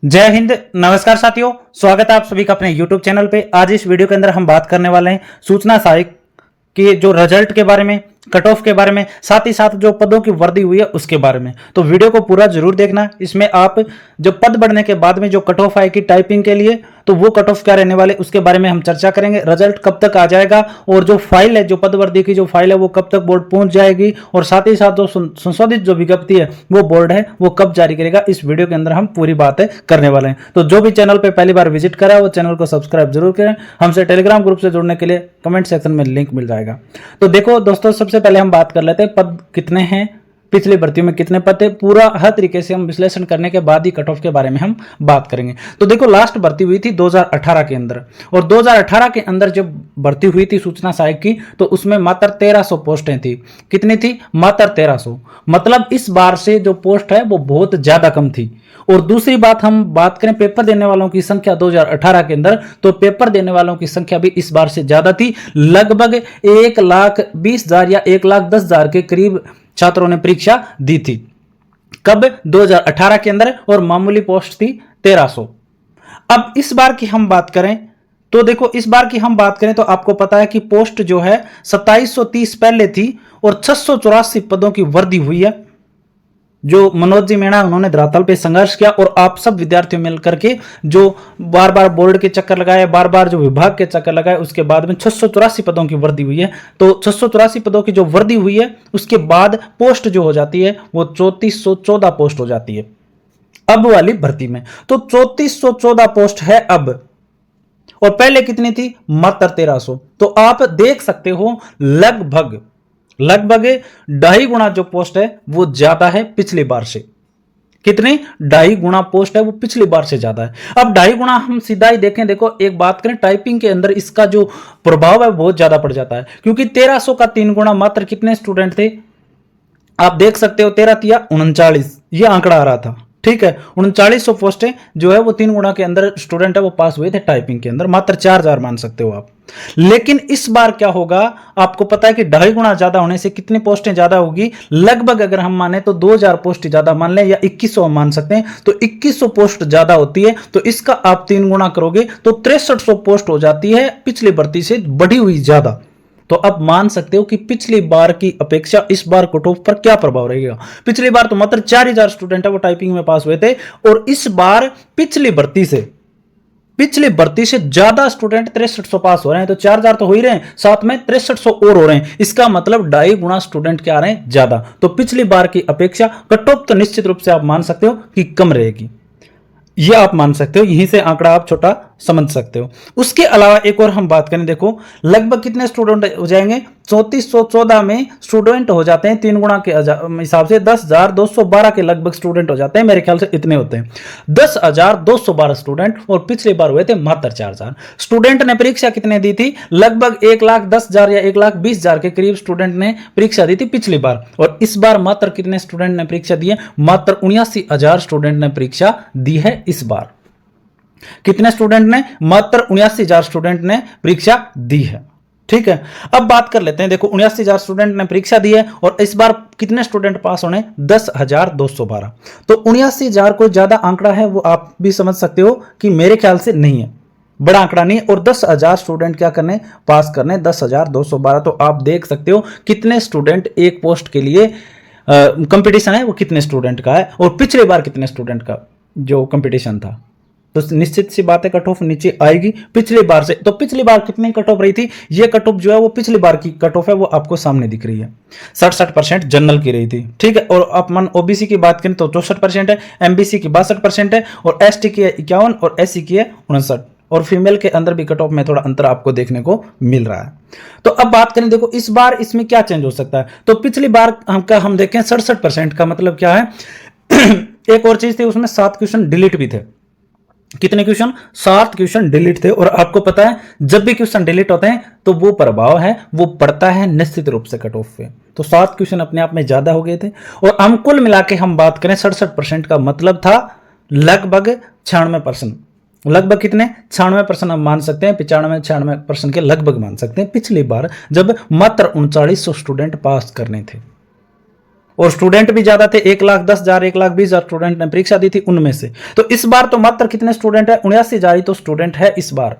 जय हिंद। नमस्कार साथियों, स्वागत है आप सभी का अपने YouTube चैनल पे। आज इस वीडियो के अंदर हम बात करने वाले हैं सूचना सहायक के जो रिजल्ट के बारे में, कट ऑफ के बारे में, साथ ही साथ जो पदों की वृद्धि हुई है उसके बारे में। तो वीडियो को पूरा जरूर देखना। इसमें आप जो पद बढ़ने के बाद में जो कट ऑफ आएगी टाइपिंग के लिए, तो वो कट ऑफ क्या रहने वाले उसके बारे में हम चर्चा करेंगे। रिजल्ट कब तक आ जाएगा और जो फाइल है, जो पद वृद्धि की जो फाइल है वो कब तक बोर्ड पहुंच जाएगी, और साथ ही साथ जो संशोधित जो विज्ञप्ति है वो बोर्ड है वो कब जारी करेगा, इस वीडियो के अंदर हम पूरी बातें करने वाले हैं। तो जो भी चैनल पे पहली बार विजिट करा है वो चैनल को सब्सक्राइब जरूर करें। हमसे टेलीग्राम ग्रुप से जुड़ने के लिए कमेंट सेक्शन में लिंक मिल जाएगा। तो देखो दोस्तों, सबसे पहले हम बात कर लेते हैं पद कितने हैं, पिछली भर्तियों में कितने पद थे। पूरा हर तरीके से हम विश्लेषण करने के बाद ही कट ऑफ के बारे में हम बात करेंगे। तो देखो, लास्ट भर्ती हुई थी 2018 के अंदर, और 2018 के अंदर जब भर्ती हुई थी सूचना सहायक की, तो उसमें मात्र 1300 पोस्टें थी। कितनी थी? मात्र 1300। मतलब इस बार से जो पोस्ट है वो बहुत ज्यादा कम थी। और दूसरी बात, हम बात करें पेपर देने वालों की संख्या 2018 के अंदर, तो पेपर देने वालों की संख्या भी इस बार से ज्यादा थी। लगभग 1,20,000 या 1,10,000 के करीब छात्रों ने परीक्षा दी थी। कब? 2018 के अंदर, और मामूली पोस्ट थी 1300। अब इस बार की हम बात करें तो देखो, इस बार की हम बात करें तो आपको पता है कि पोस्ट जो है 2730 पहले थी और 684 पदों की वृद्धि हुई है। जो मनोज जी मीणा उन्होंने धरातल पे संघर्ष किया, और आप सब विद्यार्थियों मिलकर के जो बार बार बोर्ड के चक्कर लगाए, बार बार जो विभाग के चक्कर लगाए, उसके बाद में 684 पदों की वृद्धि हुई है। तो 684 पदों की जो वृद्धि हुई है उसके बाद पोस्ट जो हो जाती है वो 3414 पोस्ट हो जाती है अब वाली भर्ती में। तो 3414 पोस्ट है अब, और पहले कितनी थी? मात्र 1300। तो आप देख सकते हो लगभग 2.5 गुना जो पोस्ट है वो ज्यादा है पिछली बार से। कितनी? 2.5 गुना पोस्ट है वो पिछली बार से ज्यादा है। अब 2.5 गुना हम सीधा ही देखें, देखो एक बात करें, टाइपिंग के अंदर इसका जो प्रभाव है बहुत ज्यादा पड़ जाता है, क्योंकि 1300 का 3 गुना मात्र कितने स्टूडेंट थे? आप देख सकते हो, 13 तिया 39, ये आंकड़ा आ रहा था। ठीक है, 3900 पोस्टें जो है वो 3 गुना के अंदर स्टूडेंट है वो पास हुए थे टाइपिंग के अंदर, मात्र 4000 मान सकते हो आप। लेकिन इस बार क्या होगा, आपको पता है कि 2.5 गुना ज्यादा होने से कितनी पोस्टें ज्यादा होगी? लगभग अगर हम माने तो 2000 पोस्ट ज्यादा मान लें, या 2100 मान सकते हैं। तो 2100 पोस्ट ज्यादा होती है, तो इसका आप 3 गुना करोगे तो 6300 पोस्ट हो जाती है, पिछली भर्ती से बढ़ी हुई ज्यादा। तो अब मान सकते हो कि पिछली बार की अपेक्षा इस बार कट ऑफ पर क्या प्रभाव रहेगा। पिछली बार तो मात्र 4000 स्टूडेंट है वो टाइपिंग में पास हुए थे, और इस बार पिछली भर्ती से ज्यादा स्टूडेंट 6300 पास हो रहे हैं। तो 4000 तो हो ही रहे हैं, साथ में 6300 और हो रहे हैं। इसका मतलब 2.5 गुना स्टूडेंट क्या आ रहे हैं? ज्यादा। तो पिछली बार की अपेक्षा कट ऑफ तो निश्चित रूप से आप मान सकते हो कि कम रहेगी, यह आप मान सकते हो। यहीं से आंकड़ा आप छोटा समझ सकते हो। उसके अलावा एक और हम बात करें, देखो लगभग कितने स्टूडेंट हो जाएंगे? 3414 में स्टूडेंट हो जाते हैं 3 गुना के हिसाब से 10,212 के लगभग स्टूडेंट हो जाते हैं, मेरे ख्याल से इतने होते हैं 10,212 स्टूडेंट, और पिछली बार हुए थे मात्र 4000 स्टूडेंट ने परीक्षा कितने दी थी? लगभग 1,10,000 या 1,20,000 के करीब स्टूडेंट ने परीक्षा दी थी पिछली बार, और इस बार मात्र कितने स्टूडेंट ने परीक्षा दी है? मात्र 79,000 स्टूडेंट ने परीक्षा दी है इस बार। कितने स्टूडेंट ने? मात्र 79,000 स्टूडेंट ने परीक्षा दी है। ठीक है, अब बात कर लेते हैं। देखो 79,000 स्टूडेंट ने परीक्षा दी है, और इस बार कितने स्टूडेंट पास होने? 10,212। तो 79,000 कोई ज्यादा आंकड़ा है वो आप भी समझ सकते हो कि मेरे ख्याल से नहीं है, बड़ा आंकड़ा नहीं है। और 10,000 स्टूडेंट क्या करने? पास करने 10,212। तो आप देख सकते हो कितने स्टूडेंट एक पोस्ट के लिए कंपटीशन है वो कितने स्टूडेंट का है, और पिछले बार कितने स्टूडेंट का जो कंपटीशन था। तो निश्चित सी बात है कट ऑफ नीचे आएगी पिछली बार से। तो पिछली बार कितनी कट ऑफ रही थी? ये कट ऑफ जो है वो पिछली बार की कट ऑफ है वो आपको सामने दिख रही है, 67% जनरल की रही थी। ठीक है, और अपन ओबीसी की बात करें तो 64% है, एमबीसी की 62% है, और एसटी की 51 और एससी की है 59, और फीमेल के अंदर भी कट ऑफ में थोड़ा अंतर आपको देखने को मिल रहा है। तो अब बात करें, देखो इस बार इसमें क्या चेंज हो सकता है। तो पिछली बार हम देखें 67% का मतलब क्या है? एक और चीज थी, उसमें 7 क्वेश्चन डिलीट भी थे। कितने क्वेश्चन? 7 क्वेश्चन डिलीट थे, और आपको पता है जब भी क्वेश्चन डिलीट होते हैं तो वो प्रभाव है वो पड़ता है निश्चित रूप से कट ऑफ पे। तो 7 क्वेश्चन अपने आप में ज्यादा हो गए थे, और हम कुल मिला के हम बात करें 67% का मतलब था लगभग 96%। लगभग कितने? 96% हम मान सकते हैं, 95-96% के लगभग मान सकते हैं पिछली बार, जब मात्र 3900 स्टूडेंट पास करने थे। और स्टूडेंट भी ज्यादा थे, 1,10,000 1,20,000 स्टूडेंट ने परीक्षा दी थी उनमें से। तो इस बार तो मात्र कितने स्टूडेंट है, 79,000 ही तो स्टूडेंट है इस बार।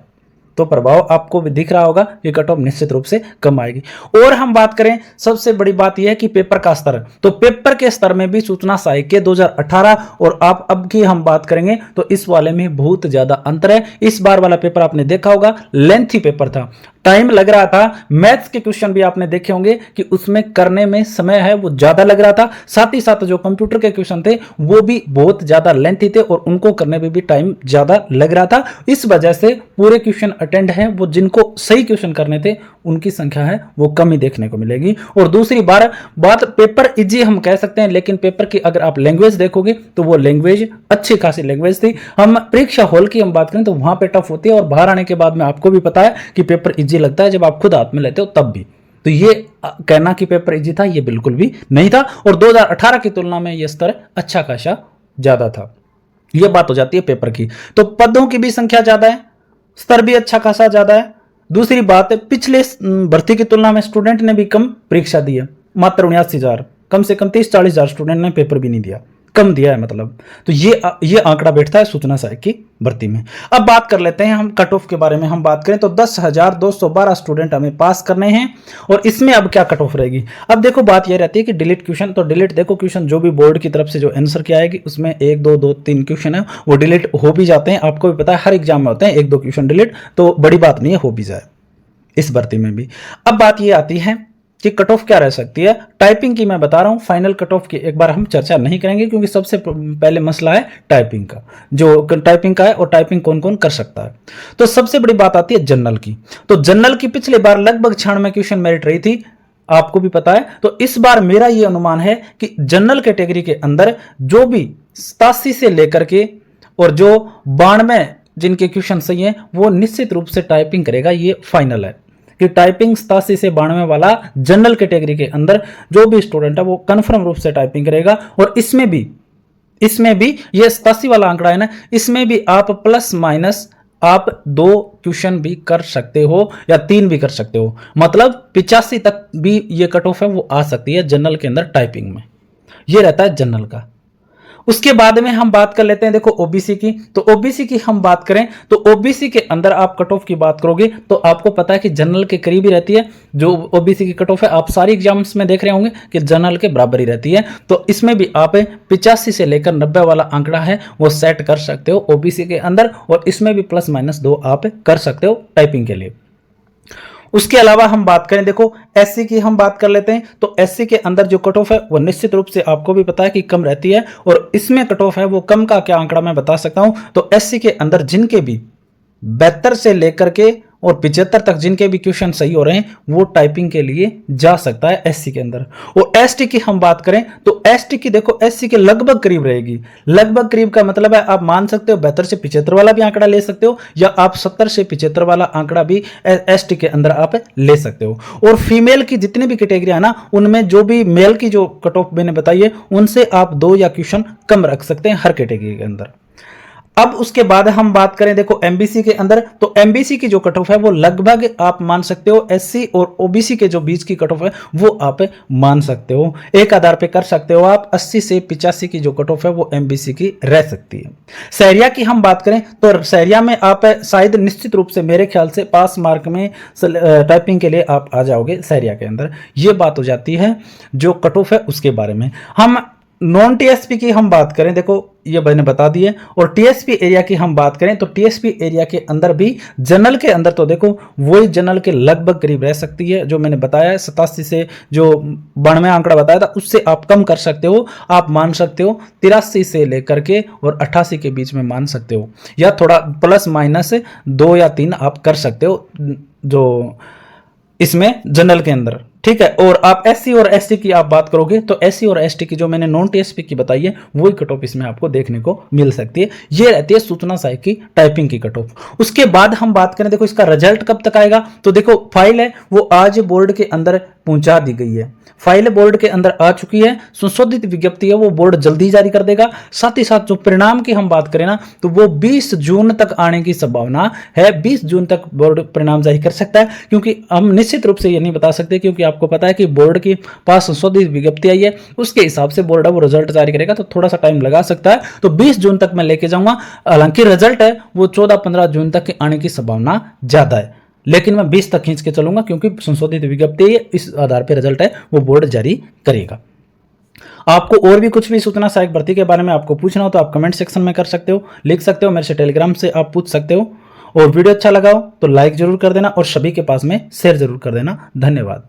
तो प्रभाव आपको भी दिख रहा होगा कि कट ऑफ निश्चित रूप से कम आएगी। और हम बात करें, सबसे बड़ी बात यह है कि पेपर का स्तर, तो पेपर के स्तर में भी सूचना सहायक के 2018 और आप अब की हम बात करेंगे तो इस वाले में बहुत ज्यादा अंतर है। इस बार वाला पेपर आपने देखा होगा लेंथी पेपर था, टाइम लग रहा था। मैथ्स के क्वेश्चन भी आपने देखे होंगे कि उसमें करने में समय है वो ज्यादा लग रहा था, साथ ही साथ जो कंप्यूटर के क्वेश्चन थे वो भी बहुत ज्यादा लेंथी थे और उनको करने में भी टाइम ज्यादा लग रहा था। इस वजह से पूरे क्वेश्चन अटेंड है वो जिनको सही क्वेश्चन करने थे उनकी संख्या है वो कम ही देखने को मिलेगी। और दूसरी बात पेपर इजी हम कह सकते हैं, लेकिन पेपर की अगर आप लैंग्वेज देखोगे तो वो लैंग्वेज अच्छी खासी लैंग्वेज थी। हम परीक्षा हॉल की हम बात करें तो वहां पे टफ होती है और बाहर आने के बाद में आपको भी पता है कि पेपर इजी लगता है जब आप खुद हाथ में लेते हो तब भी। तो ये कहना कि पेपर इजी था ये बिल्कुल भी नहीं था और 2018 की तुलना में ये स्तर अच्छा खासा ज्यादा था। ये बात हो जाती है पेपर की। तो पदों की भी संख्या ज्यादा है, स्तर भी अच्छा खासा ज्यादा है। दूसरी बात है पिछले भर्ती की तुलना में स्टूडेंट ने भी कम परीक्षा दी है, मात्र 79,000, कम से कम 30-40,000 स्टूडेंट ने पेपर भी नहीं दिया, कम दिया है मतलब। तो ये आंकड़ा बैठता है सूचना सहायक की भर्ती में। अब बात कर लेते हैं हम कट ऑफ के बारे में। हम बात करें तो 10,212 स्टूडेंट हमें पास करने हैं और इसमें अब क्या कट ऑफ रहेगी। अब देखो बात यह रहती है कि डिलीट क्वेश्चन, तो डिलीट देखो क्वेश्चन जो भी बोर्ड की तरफ से जो आंसर की आएगी उसमें 1 2 2 3 क्वेश्चन है वो डिलीट हो भी जाते हैं। आपको भी पता है हर एग्जाम में होते हैं 1 2 क्वेश्चन डिलीट, तो बड़ी बात नहीं है, हो भी जाए इस भर्ती में भी। अब बात ये आती है कि कट ऑफ क्या रह सकती है। टाइपिंग की मैं बता रहा हूं, फाइनल कट ऑफ की एक बार हम चर्चा नहीं करेंगे क्योंकि सबसे पहले मसला है टाइपिंग का, जो टाइपिंग का है और टाइपिंग कौन कौन कर सकता है। तो सबसे बड़ी बात आती है जनरल की। तो जनरल की पिछली बार लगभग 96 क्वेश्चन मेरिट रही थी, आपको भी पता है। तो इस बार मेरा यह अनुमान है कि जनरल कैटेगरी के अंदर जो भी 87 से लेकर के और जो 92 जिनके क्वेश्चन सही है वो निश्चित रूप से टाइपिंग करेगा। ये फाइनल है कि टाइपिंग 87 से 92 वाला जनरल कैटेगरी के अंदर जो भी स्टूडेंट है वो कंफर्म रूप से टाइपिंग करेगा। और इसमें भी ये 87 वाला आंकड़ा है ना, इसमें भी आप प्लस माइनस आप 2 क्वेश्चन भी कर सकते हो या 3 भी कर सकते हो, मतलब 85 तक भी ये कट ऑफ है वो आ सकती है जनरल के अंदर टाइपिंग में। ये रहता है जनरल का। उसके बाद में हम बात कर लेते हैं देखो ओबीसी की। तो ओबीसी की हम बात करें तो ओबीसी के अंदर आप कट ऑफ की बात करोगे तो आपको पता है कि जनरल के करीब ही रहती है। जो ओबीसी की कट ऑफ है आप सारी एग्जाम्स में देख रहे होंगे कि जनरल के बराबर ही रहती है। तो इसमें भी आप 85 से लेकर 90 वाला आंकड़ा है वो सेट कर सकते हो ओबीसी के अंदर, और इसमें भी प्लस माइनस 2 आप कर सकते हो टाइपिंग के लिए। उसके अलावा हम बात करें देखो एससी की हम बात कर लेते हैं। तो एससी के अंदर जो कट ऑफ है वो निश्चित रूप से आपको भी पता है कि कम रहती है, और इसमें कट ऑफ है वो कम का क्या आंकड़ा मैं बता सकता हूं। तो एससी के अंदर जिनके भी 72 से लेकर के और 75 तक जिनके भी क्वेश्चन सही हो रहे हैं वो टाइपिंग के लिए जा सकता है एससी के अंदर। और एसटी की हम बात करें तो एसटी की देखो एससी के लगभग करीब रहेगी। लगभग करीब का मतलब है आप मान सकते हो 72 से 75 वाला भी आंकड़ा ले सकते हो, या आप 70 से 75 वाला आंकड़ा भी एसटी के अंदर आप ले सकते हो। और फीमेल की जितनी भी कैटेगरी है ना उनमें जो भी मेल की जो कट ऑफ मैंने बताई है उनसे आप 2 या क्वेश्चन कम रख सकते हैं हर कैटेगरी के अंदर। अब उसके बाद हम बात करें देखो एमबीसी के अंदर, तो एमबीसी की जो कट ऑफ है वो लगभग आप मान सकते हो एससी और ओबीसी के जो बीच की कट ऑफ है वो आप मान सकते हो, एक आधार पे कर सकते हो आप। 80 से 85 की जो कट ऑफ है वो एमबीसी की रह सकती है। सहरिया की हम बात करें तो सहरिया में आप शायद निश्चित रूप से मेरे ख्याल से पास मार्क में टाइपिंग के लिए आप आ जाओगे सहरिया के अंदर। ये बात हो जाती है जो कट ऑफ है उसके बारे में। हम नॉन टीएसपी की हम बात करें देखो ये मैंने बता दी है। और टीएसपी एरिया की हम बात करें तो टीएसपी एरिया के अंदर भी जनरल के अंदर तो देखो वही जनरल के लगभग करीब रह सकती है जो मैंने बताया है। 87 से जो 92 आंकड़ा बताया था उससे आप कम कर सकते हो, आप मान सकते हो 83 से लेकर के और 88 के बीच में मान सकते हो, या थोड़ा प्लस माइनस 2 या 3 आप कर सकते हो जो इसमें जनरल के अंदर, ठीक है। और आप एससी और एसटी की आप बात करोगे तो एससी और एसटी की जो मैंने नॉन टीएसपी की बताई है वही कट ऑफ इसमें आपको देखने को मिल सकती है। ये रहती है सूचना सहायक की टाइपिंग की कट ऑफ। उसके बाद हम बात करें देखो इसका रिजल्ट कब तक आएगा। तो देखो फाइल है वो आज बोर्ड के अंदर पहुंचा दी गई है। फाइल बोर्ड के अंदर आ चुकी है। संशोधित विज्ञप्ति है वो बोर्ड जल्दी जारी कर देगा। साथ ही साथ जो परिणाम की हम बात करें ना, तो वो 20 जून तक आने की संभावना है। 20 जून तक बोर्ड परिणाम जारी कर सकता है, क्योंकि हम निश्चित रूप से ये नहीं बता सकते, क्योंकि आपको पता है कि बोर्ड के पास संशोधित विज्ञप्ति आई है, उसके हिसाब से बोर्ड है वो रिजल्ट जारी करेगा, तो थोड़ा सा टाइम लगा सकता है। तो 20 जून तक मैं लेके जाऊंगा। हालांकि रिजल्ट है वो 14-15 जून तक आने की संभावना ज्यादा है, लेकिन मैं 20 तक खींच के चलूंगा, क्योंकि संशोधित विज्ञप्ति इस आधार पर रिजल्ट है वो बोर्ड जारी करेगा। आपको और भी कुछ भी सूचना सहायक भर्ती के बारे में आपको पूछना हो तो आप कमेंट सेक्शन में कर सकते हो, लिख सकते हो, मेरे से टेलीग्राम से आप पूछ सकते हो। और वीडियो अच्छा लगा हो तो लाइक जरूर कर देना और सभी के पास में शेयर जरूर कर देना। धन्यवाद।